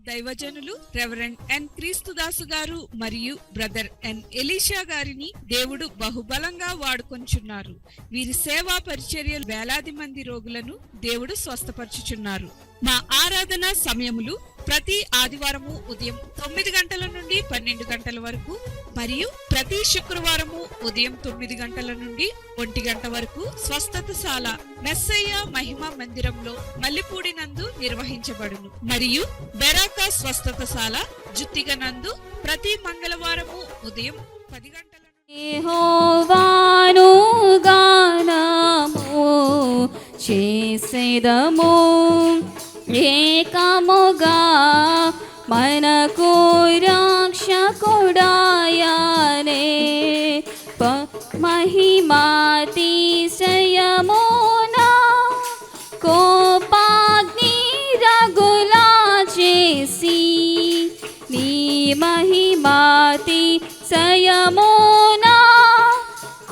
దైవజనులు రెవరెండ్ ఎన్ క్రీస్తుదాసు గారు మరియు బ్రదర్ ఎన్ ఎలీషా గారిని దేవుడు బహుబలంగా వాడుకొంచున్నారు. వీరి సేవా పరిచర్యలు వేలాది మంది రోగులను దేవుడు స్వస్థపరచుచున్నారు. మా ఆరాధన సమయములు ప్రతి ఆదివారము ఉదయం 9 గంటల నుండి 12 గంటల వరకు మరియు ప్రతి శుక్రవారము ఉదయం 9 గంటల నుండి 1 గంట వరకు స్వస్థతశాల మెస్సయ్య మహిమ మందిరంలో మల్లిపూడి నందు నిర్వహించబడును. మరియు బెరాకా స్వస్థతశాల జుత్తిగ నందు ప్రతి మంగళవారము ఉదయం 10 గంటల యెహోవాను గానము చేసేదము ఏకముగా మనకు రక్షకుడాయనే మహిమాతిశయమునా కోపాగ్ని రగులా చేసి నీ మహిమాతిశయమునా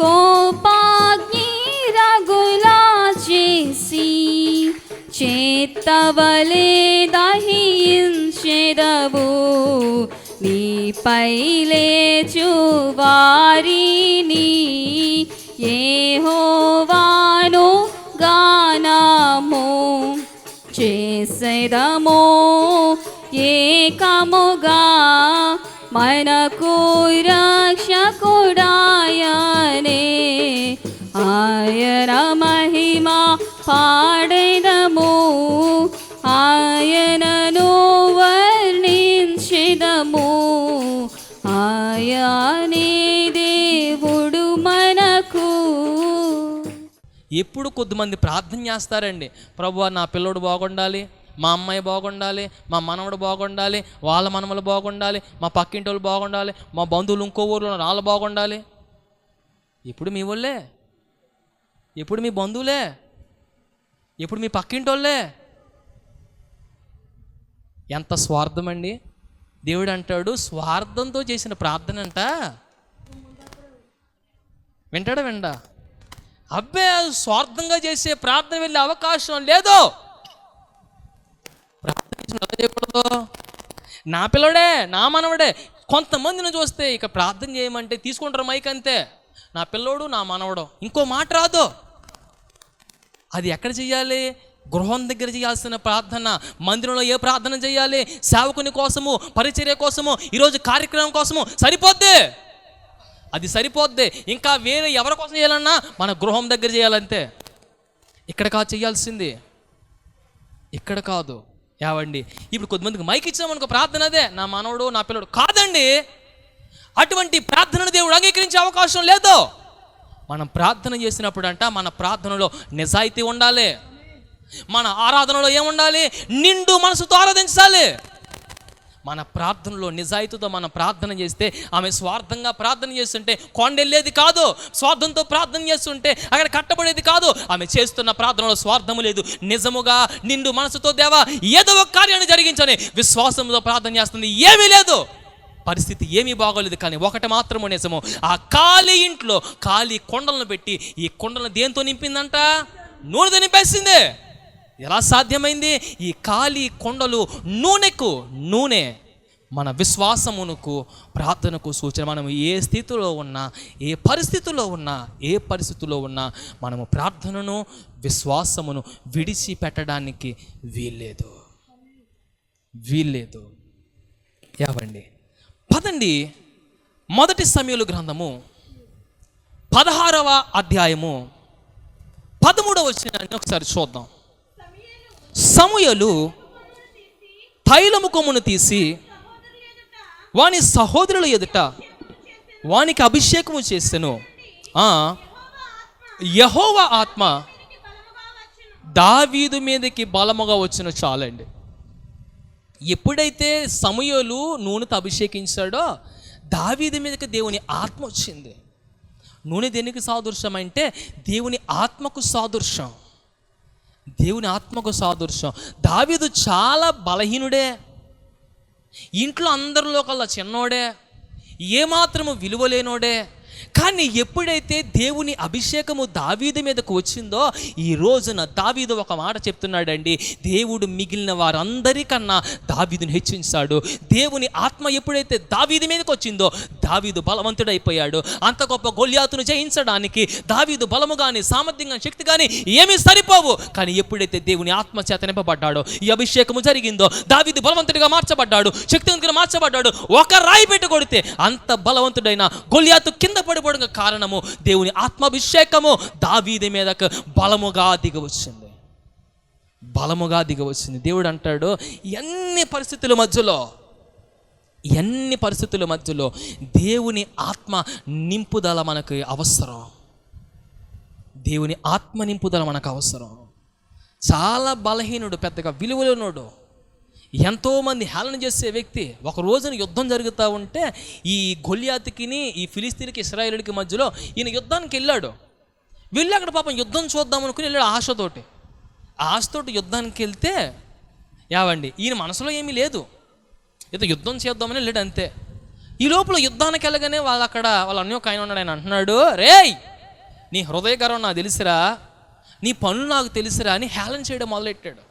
కోపాగ్ని రగులా చేసి చేత్తవలే దహించెదవు నీపై లేచు వారిని యెహోవాను గానము చేసేదము ఏకముగా మనకు రక్షకుడాయనే ఆయన మహిమ పాడెదము ఆయనను వర్ణించెదము ఆయనే దేవుడు మనకు. ఎప్పుడు కొద్దిమంది ప్రార్థన చేస్తారండి, ప్రభువా నా పిల్లోడు బాగుండాలి, మా అమ్మాయి బాగుండాలి, మా మనవడు బాగుండాలి, వాళ్ళ మనవలు బాగుండాలి, మా పక్కింటి వాళ్ళు బాగుండాలి, మా బంధువులు ఇంకో ఊళ్ళో వాళ్ళు బాగుండాలి. ఇప్పుడు మీ వాళ్ళే, ఎప్పుడు మీ బంధువులే, ఎప్పుడు మీ పక్కింటోళ్ళే. ఎంత స్వార్థం అండి. దేవుడు అంటాడు స్వార్థంతో చేసిన ప్రార్థన అంట వింటాడా విండా? అబ్బే స్వార్థంగా చేసే ప్రార్థన వెళ్ళే అవకాశం లేదు. ప్రార్థన చేయకూడదు. నా పిల్లడే నా మనవడే. కొంతమందిని చూస్తే ఇక ప్రార్థన చేయమంటే తీసుకుంటారు మైక్ అంతే. నా పిల్లోడు నా మనవడు, ఇంకో మాట రాదు. అది ఎక్కడ చేయాలి? గృహం దగ్గర చేయాల్సిన ప్రార్థన. మందిరంలో ఏ ప్రార్థన చేయాలి? సేవకుని కోసము, పరిచర్య కోసము, ఈరోజు కార్యక్రమం కోసము సరిపోద్ది. అది సరిపోద్ది. ఇంకా వేరే ఎవరి కోసం చేయాలన్నా మన గృహం దగ్గర చేయాలంతే. ఇక్కడ కాదు చేయాల్సింది, ఇక్కడ కాదు. ఏవండి ఇప్పుడు కొద్దిమందికి మైక్ ఇచ్చామనుకో ప్రార్థన అదే నా మనవడు నా పిల్లడు కాదండి. అటువంటి ప్రార్థనను దేవుడు అంగీకరించే అవకాశం లేదు. మనం ప్రార్థన చేసినప్పుడు అంట మన ప్రార్థనలో నిజాయితీ ఉండాలి. మన ఆరాధనలో ఏముండాలి? నిండు మనసుతో ఆరాధించాలి. మన ప్రార్థనలో నిజాయితీతో మనం ప్రార్థన చేస్తే, ఆమె స్వార్థంగా ప్రార్థన చేస్తుంటే కొండెళ్ళేది కాదు, స్వార్థంతో ప్రార్థన చేస్తుంటే అక్కడ కట్టబడేది కాదు. ఆమె చేస్తున్న ప్రార్థనలో స్వార్థము లేదు. నిజముగా నిండు మనసుతో దేవా ఏదో ఒక కార్యాన్ని జరిగించని విశ్వాసంతో ప్రార్థన చేస్తుంది. ఏమీ లేదు, పరిస్థితి ఏమీ బాగోలేదు. కానీ ఒకటి మాత్రము నిజము, ఆ ఖాళీ ఇంట్లో ఖాళీ కొండలను పెట్టి ఈ కొండలను దేంతో నింపిందంట? నూనెతో నింపేసింది. ఎలా సాధ్యమైంది? ఈ ఖాళీ కొండలు నూనె మన విశ్వాసమునకు ప్రార్థనకు సూచన. మనం ఏ స్థితిలో ఉన్నా, ఏ పరిస్థితుల్లో ఉన్నా మనము ప్రార్థనను విశ్వాసమును విడిచిపెట్టడానికి వీల్లేదు. ఏవండి పదండి, మొదటి సమూయేలు గ్రంథము 16వ అధ్యాయము 13వ వచనాన్ని ఒకసారి చూద్దాం. సమూయేలు తైలము కొమ్మును తీసి వాని సహోదరుల ఎదుట వానికి అభిషేకము చేసెను. యెహోవా ఆత్మ దావీదు మీదకి బలముగా వచ్చిన. చాలండి. ఎప్పుడైతే సమూయేలు నూనెతో అభిషేకించాడో దావీదు మీదకి దేవుని ఆత్మ వచ్చింది. నూనె దేనికి సాదృశ్యం అంటే దేవుని ఆత్మకు సాదృశ్యం. దేవుని ఆత్మకు సాదృశ్యం. దావీదు చాలా బలహీనుడే, ఇంట్లో అందరిలో కల్లా చిన్నోడే, ఏమాత్రము విలువలేనోడే, కానీ ఎప్పుడైతే దేవుని అభిషేకము దావీదు మీదకు వచ్చిందో, ఈ రోజున దావీదు ఒక మాట చెప్తున్నాడండి, దేవుడు మిగిలిన వారందరికన్నా దావీదుని హెచ్చించాడు. దేవుని ఆత్మ ఎప్పుడైతే దావీదు మీదకి వచ్చిందో దావీదు బలవంతుడైపోయాడు. అంత గొప్ప గొల్యాతును జయించడానికి దావీదు బలము కానీ సామర్థ్యం కానీ శక్తి కానీ ఏమీ సరిపోవు. కానీ ఎప్పుడైతే దేవుని ఆత్మ చేత నింపబడ్డాడో, ఈ అభిషేకము జరిగిందో, దావీదు బలవంతుడిగా మార్చబడ్డాడు, శక్తివంతుడిగా మార్చబడ్డాడు. ఒక రాయి పెట్టి కొడితే అంత బలవంతుడైన గొల్యాతు కింద పడిపోవడం కారణము దేవుని ఆత్మాభిషేకము దావీదు మీదకు బలముగా దిగవచ్చింది. దేవుడు అంటాడు, ఎన్ని పరిస్థితుల మధ్యలో దేవుని ఆత్మ నింపుదల మనకు అవసరం. దేవుని ఆత్మ నింపుదల మనకు అవసరం. చాలా బలహీనుడు, పెద్దగా విలువలేనోడు, ఎంతోమంది హేళన చేసే వ్యక్తి, ఒక రోజున యుద్ధం జరుగుతూ ఉంటే ఈ గొల్యాతుకిని ఈ ఫిలిస్తీన్కి ఇశ్రాయేలుకి మధ్యలో ఈయన యుద్ధానికి వెళ్ళి అక్కడ పాపం యుద్ధం చూద్దాం అనుకుని వెళ్ళాడు ఆశతోటి యుద్ధానికి వెళ్తే యావండి ఈయన మనసులో ఏమీ లేదు, ఏదో యుద్ధం చేద్దామని వెళ్ళాడు అంతే. ఈ లోపల యుద్ధానికి వెళ్ళగానే వాళ్ళ అన్నీ ఒక ఆయన ఉన్నాడు, ఆయన అంటున్నాడు, రేయ్ నీ హృదయ గర్వం నాకు తెలుసురా, నీ పనులు నాకు తెలుసురా అని హేళన చేయడం మొదలెట్టాడు.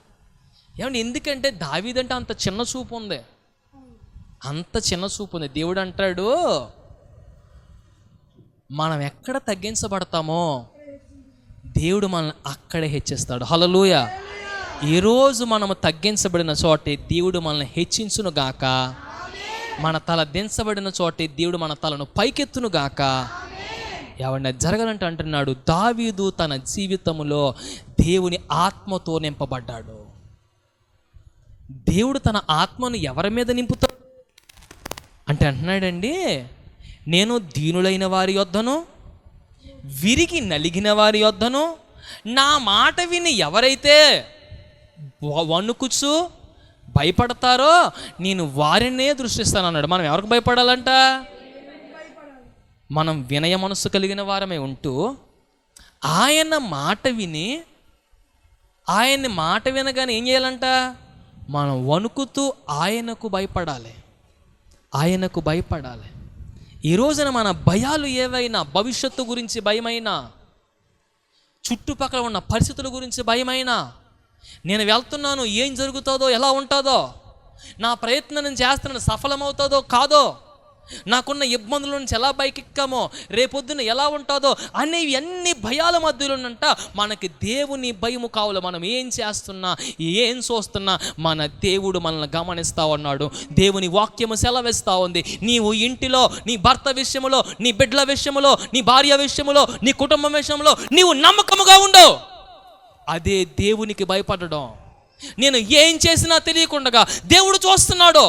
ఏమంటే ఎందుకంటే దావీదంటే అంత చిన్న చూపు ఉంది. దేవుడు అంటాడు, మనం ఎక్కడ తగ్గించబడతామో దేవుడు మనల్ని అక్కడే హెచ్చిస్తాడు. హల్లెలూయా. ఈరోజు మనము తగ్గించబడిన చోటే దేవుడు మనల్ని హెచ్చించును గాక, మన తల దించబడిన చోటే దేవుడు మన తలను పైకెత్తును గాక. ఏమన్నా జరగాలంటే అంటున్నాడు, దావీదు తన జీవితంలో దేవుని ఆత్మతో నింపబడ్డాడు. దేవుడు తన ఆత్మను ఎవరి మీద నింపుతాడు అంటే అంటున్నాడండి, నేను దీనులైన వారి యొద్దను, విరిగి నలిగిన వారి యొద్దను, నా మాట విని ఎవరైతే వణుకుచు భయపడతారో నేను వారినే దృష్టిస్తాను అన్నాడు. మనం ఎవరికి భయపడాలంట? మనం వినయ మనస్సు కలిగిన వారమే ఉంటూ ఆయన్ని మాట వినగానే ఏం చేయాలంట? మనం వణుకుతూ ఆయనకు భయపడాలి. ఈ రోజున మన భయాలు ఏవైనా, భవిష్యత్తు గురించి భయమైనా, చుట్టుపక్కల ఉన్న పరిస్థితుల గురించి భయమైనా, నేను వెళ్తున్నాను ఏం జరుగుతుందో ఎలా ఉంటుందో, నా ప్రయత్నం నేను చేస్తున్నాను సఫలమవుతుందో కాదో, నాకున్న ఇబ్బందుల నుంచి ఎలా బయకెక్కామో, రేపొద్దున ఎలా ఉంటుందో అనేవి అన్ని భయాల మధ్యలోనంట మనకి దేవుని భయము కావాలి. మనం ఏం చేస్తున్నా, ఏం చూస్తున్నా మన దేవుడు మనల్ని గమనిస్తూ ఉన్నాడు. దేవుని వాక్యము సెలవిస్తూ ఉంది, నీవు ఇంటిలో నీ భర్త విషయంలో, నీ బిడ్డల విషయంలో, నీ భార్య విషయంలో, నీ కుటుంబం విషయంలో నీవు నమ్మకముగా ఉండు. అదే దేవునికి భయపడడం. నేను ఏం చేసినా తెలియకుండా దేవుడు చూస్తున్నాడు,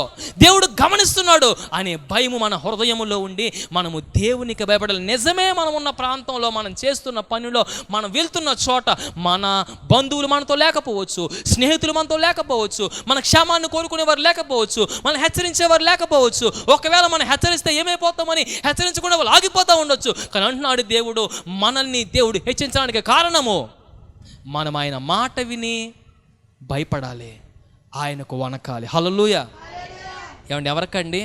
దేవుడు గమనిస్తున్నాడు అనే భయము మన హృదయములో ఉండి మనము దేవునికి భయపడాలి. నిజమే, మనం ఉన్న ప్రాంతంలో, మనం చేస్తున్న పనిలో, మనం వెళ్తున్న చోట మన బంధువులు మనతో లేకపోవచ్చు, స్నేహితులు మనతో లేకపోవచ్చు, మన క్షేమాన్ని కోరుకునేవారు లేకపోవచ్చు, మనం హెచ్చరించేవారు లేకపోవచ్చు. ఒకవేళ మనం హెచ్చరిస్తే ఏమైపోతామని హెచ్చరించకుండా వాళ్ళు ఆగిపోతూ ఉండొచ్చు. కానీ అంటున్నాడు దేవుడు, మనల్ని దేవుడు హెచ్చరించడానికి కారణము మనం ఆయన మాట విని భయపడాలి, ఆయనకు వణకాలి. హల్లెలూయా. ఏమండి ఎవరికండి?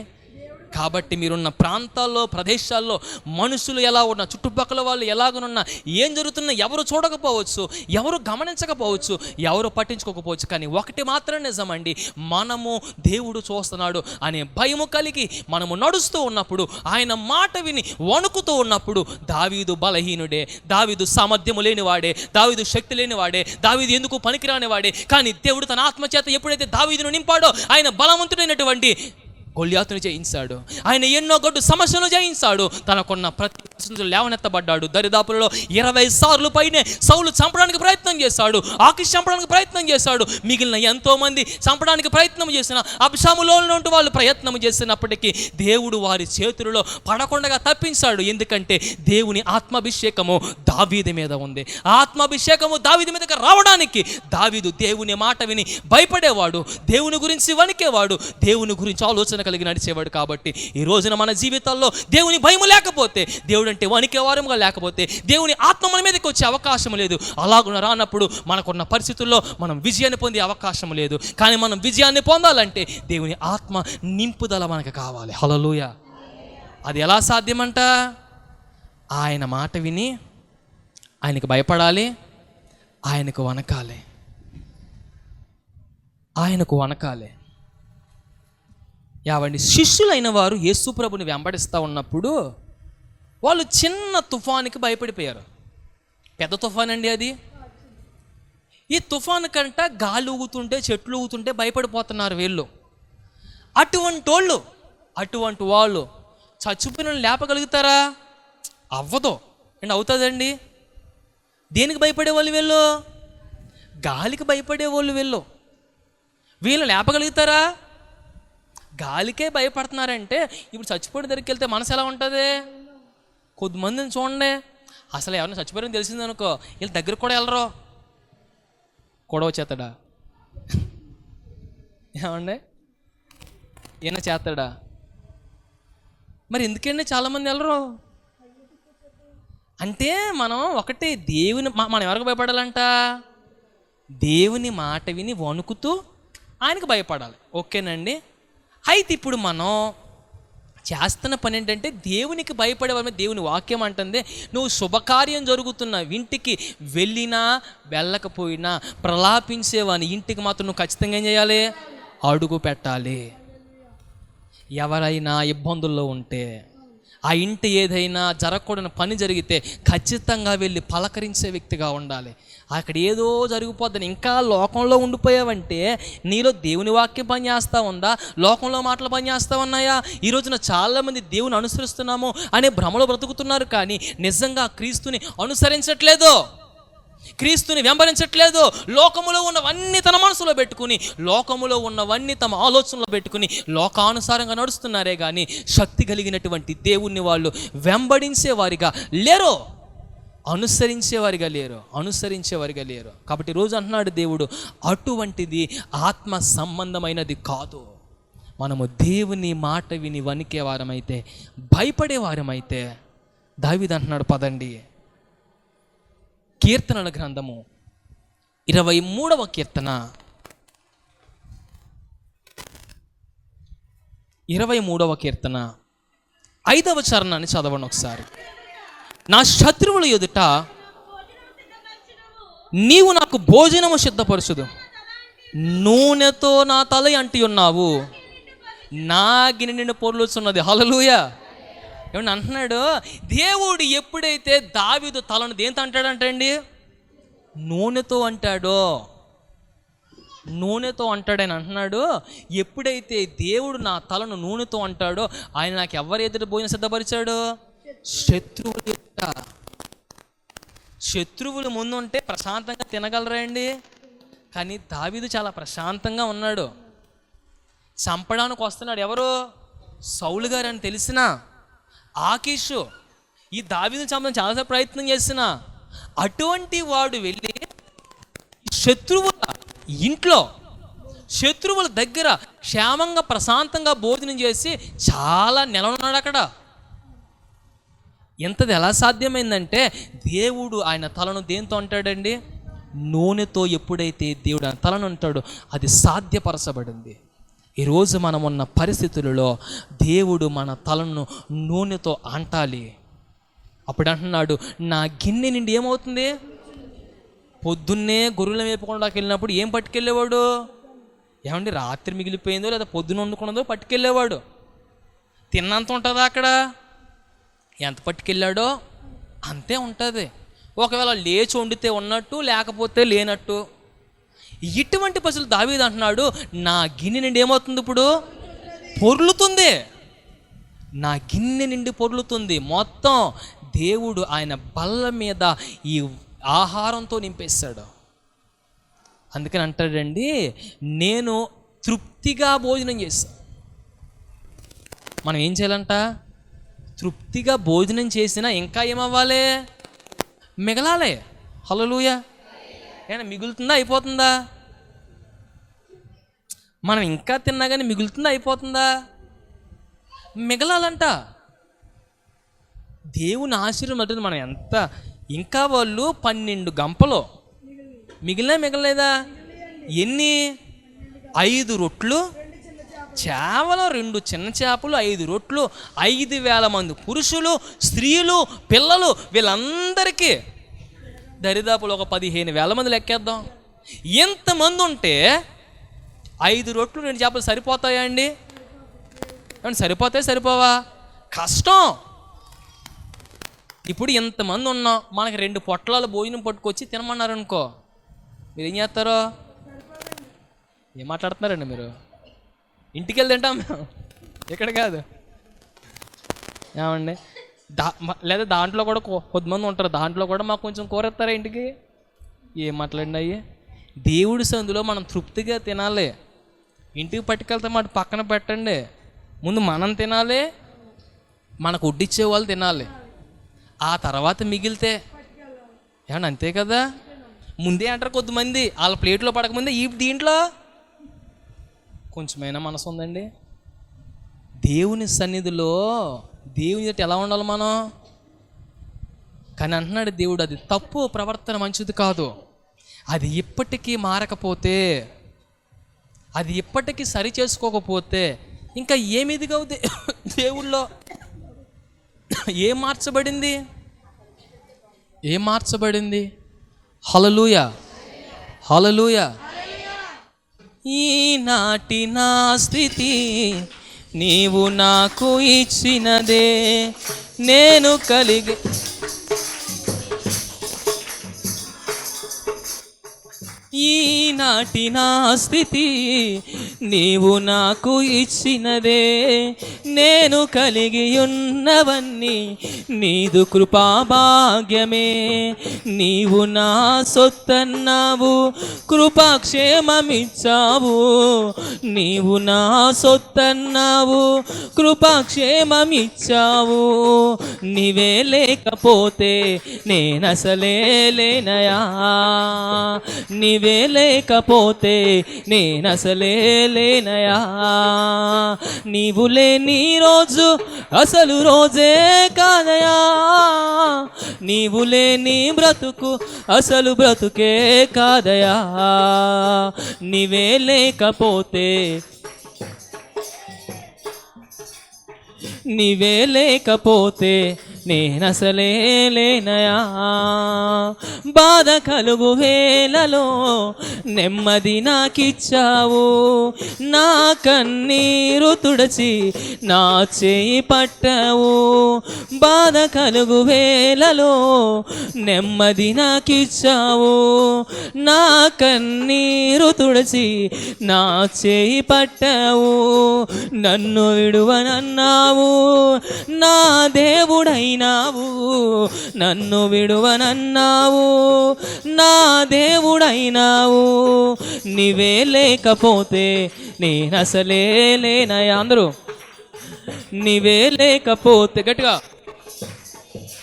కాబట్టి మీరున్న ప్రాంతాల్లో, ప్రదేశాల్లో మనుషులు ఎలా ఉన్నా, చుట్టుపక్కల వాళ్ళు ఎలాగనున్నా, ఏం జరుగుతున్నా ఎవరు చూడకపోవచ్చు, ఎవరు గమనించకపోవచ్చు, ఎవరు పట్టించుకోకపోవచ్చు. కానీ ఒకటి మాత్రం నిజమండి, మనము దేవుడు చూస్తున్నాడు అనే భయము కలిగి మనము నడుస్తూ ఉన్నప్పుడు, ఆయన మాట విని వణుకుతూ ఉన్నప్పుడు, దావీదు బలహీనుడే, దావీదు సామర్థ్యము లేనివాడే, దావీదు శక్తి లేనివాడే, దావీదు ఎందుకు పనికిరానివాడే. కానీ దేవుడు తన ఆత్మచేత ఎప్పుడైతే దావీదును నింపాడో ఆయన బలవంతుడైనటువంటి గొల్యాతును జయించాడు. ఆయన ఎన్నో గొడ్డు సమస్యలు జయించాడు. తనకున్న ప్రతి పరిస్థితులు లేవనెత్తబడ్డాడు. దరిదాపులలో 20 సార్లు పైనే సౌలు చంపడానికి ప్రయత్నం చేశాడు, ఆకీష్ చంపడానికి ప్రయత్నం చేశాడు. మిగిలిన ఎంతోమంది చంపడానికి ప్రయత్నం చేసిన, అబ్షాములో నుండి వాళ్ళు ప్రయత్నం చేసినప్పటికీ దేవుడు వారి చేతులలో పడకుండా తప్పించాడు. ఎందుకంటే దేవుని ఆత్మాభిషేకము దావీదు మీద ఉంది. ఆత్మాభిషేకము దావీదు మీదకి రావడానికి దావీదు దేవుని మాట విని భయపడేవాడు, దేవుని గురించి వణికేవాడు, దేవుని గురించి ఆలోచన కలిగి నడిచేవాడు. కాబట్టి ఈ రోజున మన జీవితాల్లో దేవుని భయము లేకపోతే, దేవుడు అంటే వణికేవారముగా లేకపోతే, దేవుని ఆత్మ మన మీదకి వచ్చే అవకాశం లేదు. అలాగున రానప్పుడు మనకున్న పరిస్థితుల్లో మనం విజయాన్ని పొందే అవకాశం లేదు. కానీ మనం విజయాన్ని పొందాలంటే దేవుని ఆత్మ నింపుదల మనకు కావాలి. హల్లెలూయా. అది ఎలా సాధ్యమంట? ఆయన మాట విని ఆయనకు భయపడాలి, ఆయనకు వణకాలి, ఆయనకు వణకాలి. యావండి, శిష్యులైన వారు యేసు ప్రభుని వెంబడిస్తూ ఉన్నప్పుడు వాళ్ళు చిన్న తుఫానుకి భయపడిపోయారు. పెద్ద తుఫాన్ అండి అది. ఈ తుఫాను కంట గాలి ఊగుతుంటే, చెట్లు ఊగుతుంటే భయపడిపోతున్నారు వీళ్ళు. అటువంటి వాళ్ళు చచ్చిపోయిన లేపగలుగుతారా? అవ్వదు అండి. అవుతుందండి. దేనికి భయపడేవాళ్ళు వీళ్ళు? గాలికి భయపడేవాళ్ళు వీళ్ళు. వీళ్ళు లేపగలుగుతారా? గాలికే భయపడుతున్నారంటే ఇప్పుడు చచ్చిపోయిన దగ్గరికి వెళ్తే మనసు ఎలా ఉంటుంది? కొద్దిమందిని చూడండి, అసలు ఎవరైనా చచ్చిపోయారని తెలిసిందనుకో వీళ్ళ దగ్గరకు కూడా వెళ్ళరు. గొడవ చేస్తాడా? ఏమండి, ఈయన చేస్తాడా? మరి ఎందుకండి చాలామంది వెళ్ళరు అంటే, మనం ఒకటి దేవుని మనం ఎవరికి భయపడాలంట? దేవుని మాట విని వణుకుతూ ఆయనకు భయపడాలి. ఓకేనండి. అయితే ఇప్పుడు మనం చేస్తున్న పని ఏంటంటే, దేవునికి భయపడేవాళ్ళ దేవుని వాక్యం అంటుంది, నువ్వు శుభకార్యం జరుగుతున్న ఇంటికి వెళ్ళినా వెళ్ళకపోయినా ప్రలాపించేవాని ఇంటికి మాత్రం నువ్వు ఖచ్చితంగా ఏం చేయాలి? అడుగు పెట్టాలి. ఎవరైనా ఇబ్బందుల్లో ఉంటే, ఆ ఇంటి ఏదైనా జరగకూడని పని జరిగితే ఖచ్చితంగా వెళ్ళి పలకరించే వ్యక్తిగా ఉండాలి. అక్కడ ఏదో జరిగిపోద్దని ఇంకా లోకంలో ఉండిపోయావంటే నీలో దేవుని వాక్యం పనిచేస్తూ ఉందా? లోకంలో మాటలు పనిచేస్తూ ఉన్నాయా? ఈ రోజున చాలామంది దేవుని అనుసరిస్తున్నాము అనే భ్రమలో బ్రతుకుతున్నారు, కానీ నిజంగా క్రీస్తుని అనుసరించట్లేదు, క్రీస్తుని వెంబడించట్లేదు. లోకములో ఉన్నవన్నీ తన మనసులో పెట్టుకుని, లోకములో ఉన్నవన్నీ తమ ఆలోచనలో పెట్టుకుని లోకానుసారంగా నడుస్తున్నారే కానీ శక్తి కలిగినటువంటి దేవుణ్ణి వాళ్ళు వెంబడించేవారిగా లేరు, అనుసరించేవారిగా లేరు. కాబట్టి రోజు అంటున్నాడు దేవుడు, అటువంటిది ఆత్మ సంబంధమైనది కాదు. మనము దేవుని మాట విని వణికే వారమైతే, భయపడే వారమైతే, దావీదు అంటున్నాడు పదండి, కీర్తనల గ్రంథము 23వ కీర్తన 5వ చరణాన్ని చదవండి ఒకసారి. నా శత్రువుల ఎదుట నీవు నాకు భోజనము సిద్ధపరచుదు, నూనెతో నా తల అంటి ఉన్నావు, నా గిన్నె నిండా పొర్లుచున్నది. హల్లెలూయా. ఏమన్నా అంటున్నాడు, దేవుడు ఎప్పుడైతే దావీదు తలను దేంతో అంటాడంటండి? నూనెతో అంటాడో, నూనెతో అంటాడని అంటున్నాడు. ఎప్పుడైతే దేవుడు నా తలను నూనెతో అంటాడో, ఆయన నాకు ఎవరు ఎదుట భోజనం సిద్ధపరిచాడు? శత్రువులు ఎదుట. శత్రువులు ముందు ఉంటే ప్రశాంతంగా తినగలరా అండి? కానీ దావీదు చాలా ప్రశాంతంగా ఉన్నాడు. చంపడానికి వస్తున్నాడు ఎవరు? సౌలు గారు అని తెలిసిన ఆకీషు ఈ దావీదుని చంపడానికి చాలాసార్లు ప్రయత్నం చేసిన అటువంటి వాడు వెళ్ళి శత్రువుల ఇంట్లో, శత్రువుల దగ్గర క్షేమంగా ప్రశాంతంగా భోజనం చేసి చాలా నెలలున్నాడు అక్కడ. ఎంతది ఎలా సాధ్యమైందంటే, దేవుడు ఆయన తలను దేంతో అంటాడండి? నూనెతో. ఎప్పుడైతే దేవుడు ఆయన తలను అంటాడో అది సాధ్యపరచబడింది. ఈరోజు మనం ఉన్న పరిస్థితులలో దేవుడు మన తలను నూనెతో అంటాలి. అప్పుడు అంటున్నాడు, నా గిన్నె నిండి ఏమవుతుంది? పొద్దున్నే గొర్రెల మేపుకోవడానికి వెళ్ళినప్పుడు ఏం పట్టుకెళ్ళేవాడు? ఏమండి, రాత్రి మిగిలిపోయిందో లేదా పొద్దున్న వండుకున్నదో పట్టుకెళ్ళేవాడు. తిన్నంత ఉంటుందా అక్కడ? ఎంత పట్టుకెళ్ళాడో అంతే ఉంటుంది. ఒకవేళ లేచి వండితే ఉన్నట్టు, లేకపోతే లేనట్టు. ఇటువంటి పసులు దావీదు అంటున్నాడు, నా గిన్నె నిండి ఏమవుతుంది? ఇప్పుడు పొర్లుతుంది. నా గిన్నె నిండి పొర్లుతుంది. మొత్తం దేవుడు ఆయన బల్ల మీద ఈ ఆహారంతో నింపేస్తాడు. అందుకని అంటాడండి, నేను తృప్తిగా భోజనం చేస్తాను. మనం ఏం చేయాలంట? తృప్తిగా భోజనం చేసినా ఇంకా ఏమవ్వాలి? మిగలాలి. హల్లెలూయా. ఏమైనా మిగులుతుందా, అయిపోతుందా? మనం ఇంకా తిన్నా కానీ మిగులుతుందా, అయిపోతుందా? మిగలాలంట. దేవుని ఆశీర్వాదం అంటే మనం ఎంత, ఇంకా వాళ్ళు 12 గంపలు మిగలలేదా? ఎన్ని? 5 రొట్లు కేవలం 2 చిన్న చేపలు, 5 రొట్లు, 5,000 మంది పురుషులు, స్త్రీలు, పిల్లలు, వీళ్ళందరికీ దరిదాపులు ఒక 15,000 మంది లెక్కేద్దాం. ఎంతమంది ఉంటే 5 రొట్లు 2 చేపలు సరిపోతాయా అండి? సరిపోతాయి సరిపోవా? కష్టం. ఇప్పుడు ఇంతమంది ఉన్నాం, మనకి 2 పొట్లాలు భోజనం పట్టుకొచ్చి తినమన్నారనుకో, మీరు ఏం చేస్తారో? ఏం మాట్లాడుతున్నారండి మీరు? ఇంటికి వెళ్ళి తింటాం మేము, ఇక్కడ కాదు. ఏమండి? లేదా దాంట్లో కూడా కొద్దిమంది ఉంటారు, దాంట్లో కూడా మాకు కొంచెం కూర ఇస్తారా ఇంటికి? ఏం మాట్లాడినా అయ్యి? దేవుడి సందులో మనం తృప్తిగా తినాలి. ఇంటికి పట్టుకెళ్తే మాట పక్కన పెట్టండి, ముందు మనం తినాలి, మనకు వడ్డిచ్చే వాళ్ళు తినాలి, ఆ తర్వాత మిగిలితే ఏమన్నా అంతే కదా. ముందే అంటారు కొద్దిమంది, వాళ్ళ ప్లేట్లో పడకముందే ఈ దీంట్లో కొంచెమైనా మనసు ఉందండి. దేవుని సన్నిధిలో దేవుని ఎదుట ఎలా ఉండాలి మనం? కానీ అంటున్నాడు దేవుడు, అది తప్పు ప్రవర్తన, మంచిది కాదు. అది ఇప్పటికీ మారకపోతే, అది ఇప్పటికీ సరి చేసుకోకపోతే ఇంకా ఏమిదిగా దేవుళ్ళో ఏం మార్చబడింది? ఏం మార్చబడింది? హల్లెలూయా, హల్లెలూయా. ఈనాటి నా స్థితి నీవు నాకు ఇచ్చినదే, నేను కలిగి ఈనాటి నా స్థితి నీవు నాకు ఇచ్చినదే, నేను కలిగి ఉన్నవన్నీ నీదు కృపాభాగ్యమే. నీవు నా సొత్తన్నావు, కృపాక్షేమమిచ్చావు. నీవు నా సొత్తన్నావు, కృపాక్షేమమిచ్చావు. నీవే లేకపోతే నేనసలే లేనయా, నీవే లేకపోతే నేనసలే లేనయా. నీవు లేని రోజు అసలు రోజే కాదయా, నీవు లేని బ్రతుకు అసలు బ్రతుకే కాదయా. నీవే లేకపోతే, నీవే లేకపోతే నేనసలే లేనయా. బాధ కలుగు వేళలో నెమ్మది నాకిచ్చావు, నా కన్నీరు తుడచి నా చేయి పట్టావు. బాధ కలుగు వేళలో నెమ్మది నాకిచ్చావు, నా కన్నీరు తుడచి నా చేయి పట్టావు. నన్ను విడువనన్నావు, నా దేవుడైనావు. నన్ను విడువనన్నావు, నా దేవుడైనావు. నీవే లేకపోతే నేనసలే లేనయా. అందరూ నీవే లేకపోతే, గట్టిగా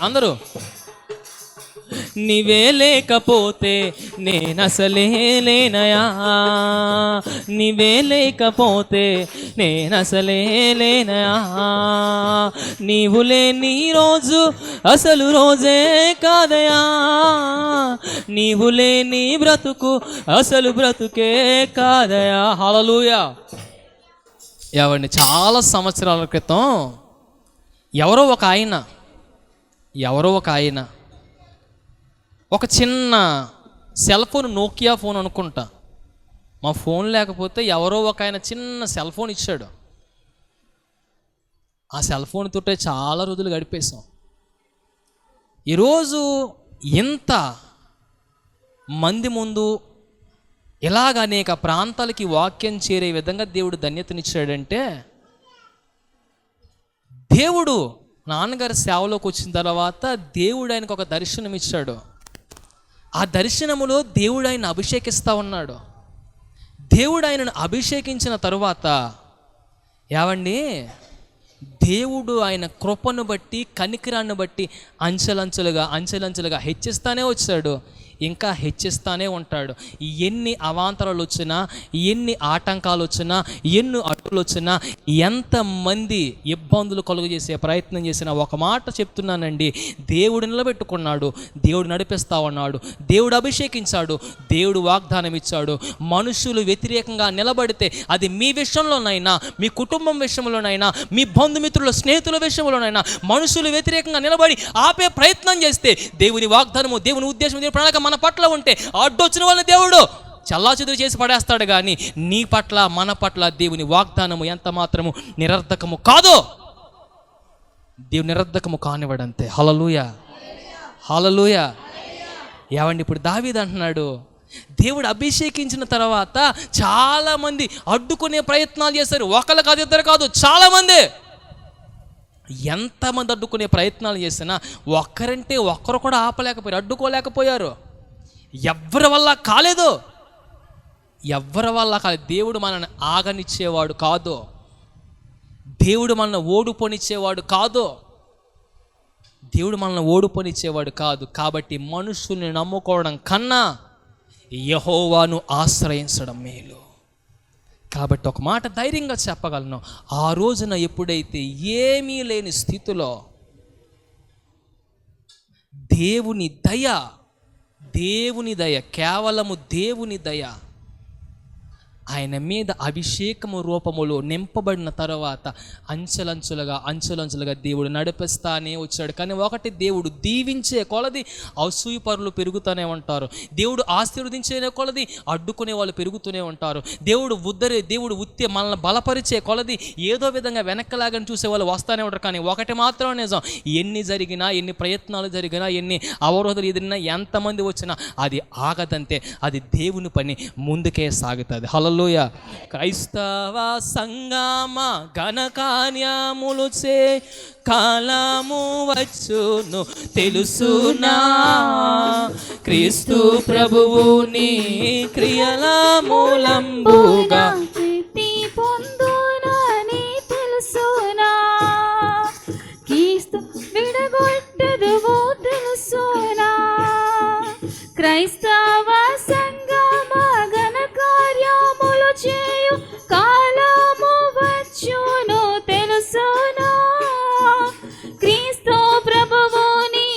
అందరూ, నీవే లేకపోతే నేనసలే లేనయా. నీవే లేకపోతే నేనసలే లేనయా. నీవు లేని రోజు అసలు రోజే కాదయా, నీవు లేని బ్రతుకు అసలు బ్రతుకే కాదయా. హల్లెలూయా. ఏవండి, చాలా సంవత్సరాల క్రితం ఎవరో ఒక ఆయన ఒక చిన్న సెల్ ఫోన్, నోకియా ఫోన్ అనుకుంటా, మా ఫోన్ లేకపోతే ఎవరో ఒక ఆయన చిన్న సెల్ ఫోన్ ఇచ్చాడు. ఆ సెల్ ఫోన్ తోటే చాలా రోజులు గడిపేశాం. ఈరోజు ఇంత మంది ముందు ఇలాగ అనేక ప్రాంతాలకి వాక్యం చేరే విధంగా దేవుడు ధన్యతనిచ్చాడంటే, దేవుడు నాన్నగారి సేవలోకి వచ్చిన తర్వాత దేవుడు ఆయనకు ఒక దర్శనం ఇచ్చాడు. ఆ దర్శనములో దేవుడు ఆయన అభిషేకిస్తూ ఉన్నాడు. దేవుడు ఆయనను అభిషేకించిన తరువాత ఏవండి, దేవుడు ఆయన కృపను బట్టి, కనికరాన్ని బట్టి అంచెలంచెలుగా హెచ్చిస్తానే వచ్చాడు. ఇంకా హెచ్చిస్తానే ఉంటాడు. ఎన్ని అవాంతరాలు వచ్చినా, ఎన్ని ఆటంకాలు వచ్చినా, ఎన్ని అడ్డులు వచ్చినా, ఎంతమంది ఇబ్బందులు కలుగు చేసే ప్రయత్నం చేసినా ఒక మాట చెప్తున్నానండి, దేవుడు నిలబెట్టుకున్నాడు, దేవుడు నడిపిస్తా ఉన్నాడు, దేవుడు అభిషేకించాడు, దేవుడు వాగ్దానం ఇచ్చాడు. మనుషులు వ్యతిరేకంగా నిలబడితే అది మీ విషయంలోనైనా, మీ కుటుంబం విషయంలోనైనా, మీ బంధుమిత్రుల స్నేహితుల విషయంలోనైనా మనుషులు వ్యతిరేకంగా నిలబడి ఆపే ప్రయత్నం చేస్తే దేవుని వాగ్దానము, దేవుని ఉద్దేశం, దేవుని ప్రణాళిక మన పట్ల ఉంటే అడ్డొచ్చిన వాళ్ళని దేవుడు చల్లాచెదురు చేసి పడేస్తాడు. కానీ నీ పట్ల, మన పట్ల దేవుని వాగ్దానము ఎంత మాత్రము నిరర్ధకము కాదు. దేవుని నిరర్ధకము కానివ్వడంతే. హల్లెలూయా, హల్లెలూయా. ఏవండి, ఇప్పుడు దావీదు అంటున్నాడు, దేవుడు అభిషేకించిన తర్వాత చాలామంది అడ్డుకునే ప్రయత్నాలు చేశారు. ఒకళ్ళు కాదు, ఇద్దరు కాదు, చాలామంది. ఎంతమంది అడ్డుకునే ప్రయత్నాలు చేసినా ఒక్కరంటే ఒక్కరు కూడా ఆపలేకపోయారు, అడ్డుకోలేకపోయారు. ఎవరి వల్ల కాలేదు, ఎవరి వల్ల కాలేదు. దేవుడు మనల్ని ఆగనిచ్చేవాడు కాదు, దేవుడు మనల్ని ఓడిపోనిచ్చేవాడు కాదు, దేవుడు మనల్ని ఓడిపోనిచ్చేవాడు కాదు. కాబట్టి మనుషుల్ని నమ్ముకోవడం కన్నా యెహోవాను ఆశ్రయించడం మేలు. కాబట్టి ఒక మాట ధైర్యంగా చెప్పగలను, ఆ రోజున ఎప్పుడైతే ఏమీ లేని స్థితిలో దేవుని దయ, కేవలము దేవుని దయ ఆయన మీద అభిషేకము రూపములో నింపబడిన తర్వాత అంచెలంచులుగా దేవుడు నడిపిస్తానే వచ్చాడు. కానీ ఒకటి, దేవుడు దీవించే కొలది అసూయపరులు పెరుగుతూనే ఉంటారు, దేవుడు ఆశీర్వదించే కొలది అడ్డుకునే వాళ్ళు పెరుగుతూనే ఉంటారు, దేవుడు మనల్ని బలపరిచే కొలది ఏదో విధంగా వెనక్కలాగని చూసే వాళ్ళు వస్తూనే ఉంటారు. కానీ ఒకటి మాత్రం నిజం, ఎన్ని జరిగినా, ఎన్ని ప్రయత్నాలు జరిగినా, ఎన్ని అవరోధాలు ఎదిరినా, ఎంతమంది వచ్చినా అది ఆగదంతే. అది దేవుని పని, ముందుకే సాగుతుంది. హల్లెలూయా. క్రైస్తవ సంగమ ఘనకార్యములు చే కాలము వచ్చును తెలుసునా, క్రీస్తు ప్రభువు నీ క్రియల మూలంబుగా పొందునని తెలుసునా, క్రీస్తు విడగొట్టదువో తెలుసునా. క్రైస్తవ సంగమ ఘన కార్యములు చేయు కాలము వచ్చును తెలుసునా, క్రీస్తు ప్రభువు నీ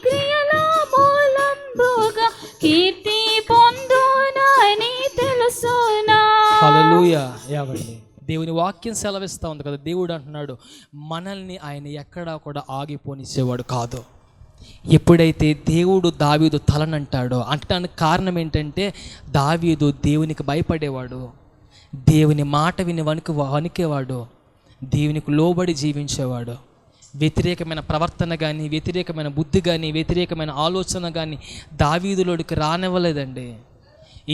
క్రియల మూలంబుగా కీర్తి పొందునని తెలుసునా. హల్లెలూయా. ఏవండి, దేవుని వాక్యం సెలవిస్తూ ఉంది కదా, దేవుడు అంటున్నాడు మనల్ని ఆయన ఎక్కడా కూడా ఆగిపోనిచ్చేవాడు కాదు. ఎప్పుడైతే దేవుడు దావీదు తలనంటాడో, అంటానికి కారణం ఏంటంటే దావీదు దేవునికి భయపడేవాడు, దేవుని మాట విని వణికేవాడు, దేవునికి లోబడి జీవించేవాడు. వ్యతిరేకమైన ప్రవర్తన కానీ, వ్యతిరేకమైన బుద్ధి కానీ, వ్యతిరేకమైన ఆలోచన కానీ దావీదులోడికి రానివ్వలేదండి.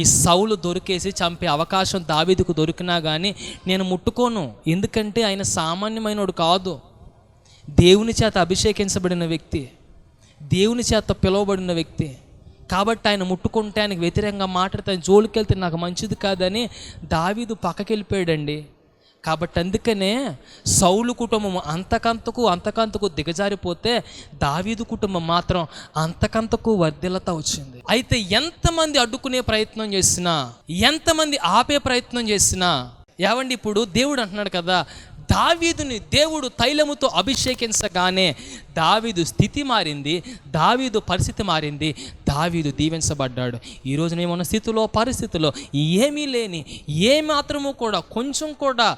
ఈ సౌలు దొరికేసి చంపే అవకాశం దావీదుకు దొరికినా కానీ నేను ముట్టుకోను, ఎందుకంటే ఆయన సామాన్యమైనోడు కాదు, దేవుని చేత అభిషేకించబడిన వ్యక్తి, దేవుని చేత పిలువబడిన వ్యక్తి. కాబట్టి ఆయన ముట్టుకుంటే, ఆయనకు వ్యతిరేకంగా మాట్లాడితే, ఆయన జోలికి వెళ్తే నాకు మంచిది కాదని దావీదు పక్కకి వెళ్ళిపోయాడండి. కాబట్టి అందుకనే సౌలు కుటుంబం అంతకంతకు దిగజారిపోతే దావీదు కుటుంబం మాత్రం అంతకంతకు వర్ధిల్లతా వచ్చింది. అయితే ఎంతమంది అడ్డుకునే ప్రయత్నం చేసినా, ఎంతమంది ఆపే ప్రయత్నం చేసినా, ఏవండి ఇప్పుడు దేవుడు అంటున్నాడు కదా, దావీదుని దేవుడు తైలముతో అభిషేకించగానే దావీదు స్థితి మారింది, దావీదు పరిస్థితి మారింది, దావీదు దీవించబడ్డాడు. ఈరోజు నేనున్న పరిస్థితిలో ఏమీ లేని, ఏమాత్రము కూడా కొంచెం కూడా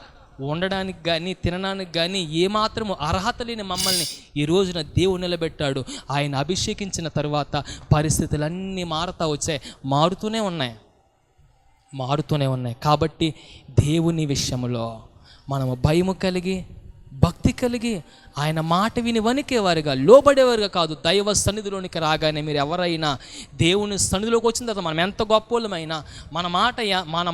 ఉండడానికి కానీ తినడానికి కానీ ఏమాత్రము అర్హత లేని మమ్మల్ని ఈ రోజున దేవుడు నిలబెట్టాడు. ఆయన అభిషేకించిన తర్వాత పరిస్థితులన్నీ మారుతూనే ఉన్నాయి. కాబట్టి దేవుని విషయంలో మనము భయము కలిగి, భక్తి కలిగి, ఆయన మాట విని వణికేవారుగా, లోబడేవారుగా కాదు. దైవ సన్నిధిలోనికి రాగానే మీరు ఎవరైనా దేవుని సన్నిధిలోకి వచ్చిన తర్వాత మనం ఎంత గొప్పోళ్ళమైనా, మన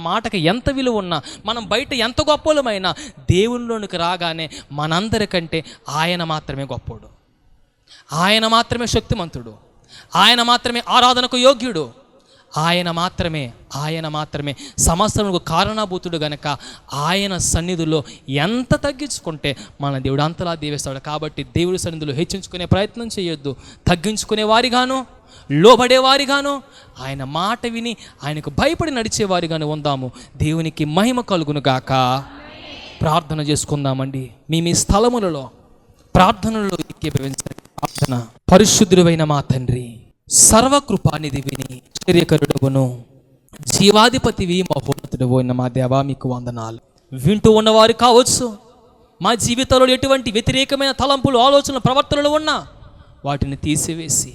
మాటకి ఎంత విలువ ఉన్నా, మనం బయట ఎంత గొప్పోళ్ళమైనా, దేవునిలోనికి రాగానే మనందరికంటే ఆయన మాత్రమే గొప్పోడు, ఆయన మాత్రమే శక్తిమంతుడు, ఆయన మాత్రమే ఆరాధనకు యోగ్యుడు, ఆయన మాత్రమే సమస్తములకు కారణభూతుడు గనక ఆయన సన్నిధిలో ఎంత తగ్గించుకుంటే మన దేవుడు అంతలా దీవిస్తాడు. కాబట్టి దేవుడి సన్నిధిలో హెచ్చించుకునే ప్రయత్నం చేయొద్దు, తగ్గించుకునే వారిగాను లోబడేవారిగాను, ఆయన మాట విని ఆయనకు భయపడి నడిచేవారిగాను ఉందాము. దేవునికి మహిమ కలుగును గాక. ప్రార్థన చేసుకుందామండి. మీ స్థలములలో ప్రార్థనలో ఏకీభవించండి. ప్రార్థన. పరిశుద్ధుడైన మా తండ్రి, సర్వకృపానిధివిని, ఆశ్చర్యకరుడవును, జీవాధిపతివి, మహోన్నతుడవు అయిన మా దేవా, మీకు వందనాలు. వింటూ ఉన్నవారు కావచ్చు, మా జీవితంలో ఎటువంటి వ్యతిరేకమైన తలంపులు, ఆలోచనలు, ప్రవర్తనలు ఉన్నా వాటిని తీసివేసి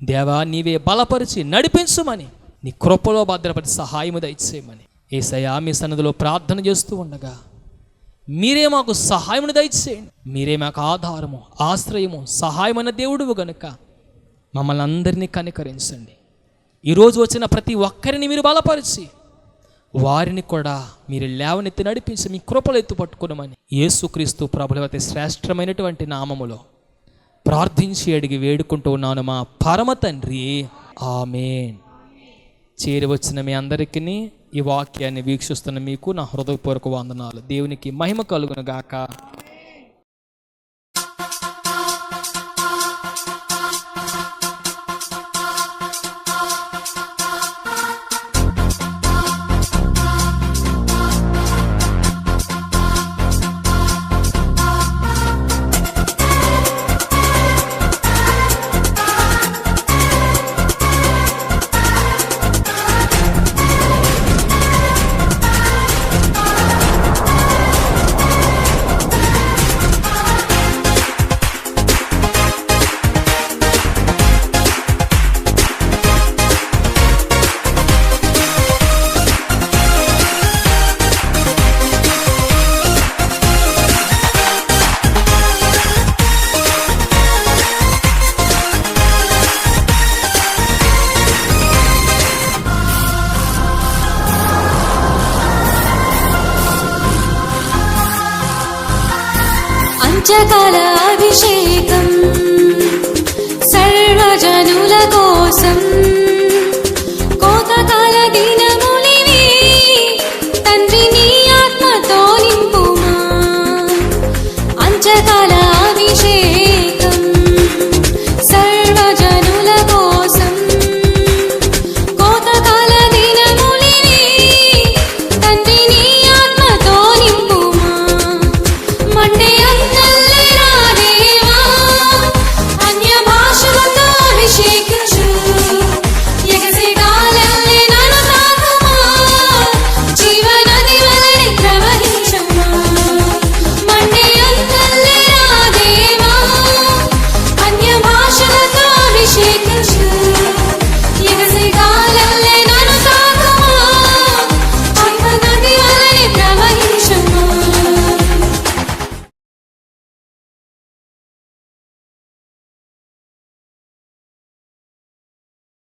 దేవా నీవే బలపరిచి నడిపించమని, నీ కృపలో భద్రపడి సహాయము దయచేయమని యేసయ్యా మీ సన్నిధిలో ప్రార్థన చేస్తూ ఉండగా మీరే మాకు సహాయమును దయచేయండి. మీరే మాకు ఆధారము, ఆశ్రయము, సహాయమైన దేవుడువు గనుక మమ్మల్ని అందరినీ కనికరించండి. ఈరోజు వచ్చిన ప్రతి ఒక్కరిని మీరు బలపరిచి వారిని కూడా మీరు లేవనెత్తి నడిపించి మీ కృపలు ఎత్తు పట్టుకునమని యేసుక్రీస్తు ప్రభుల అతి శ్రేష్టమైనటువంటి నామములో ప్రార్థించి అడిగి వేడుకుంటూ ఉన్నాను మా పరమ తండ్రి. ఆమేన్. చేరి వచ్చిన మీ అందరికీ ఈ వాక్యాన్ని వీక్షిస్తున్న మీకు నా హృదయపూర్వక వందనాలు. దేవునికి మహిమ కలుగును గాక. పంచకాల అభిషేకం సర్వజనుల కోసం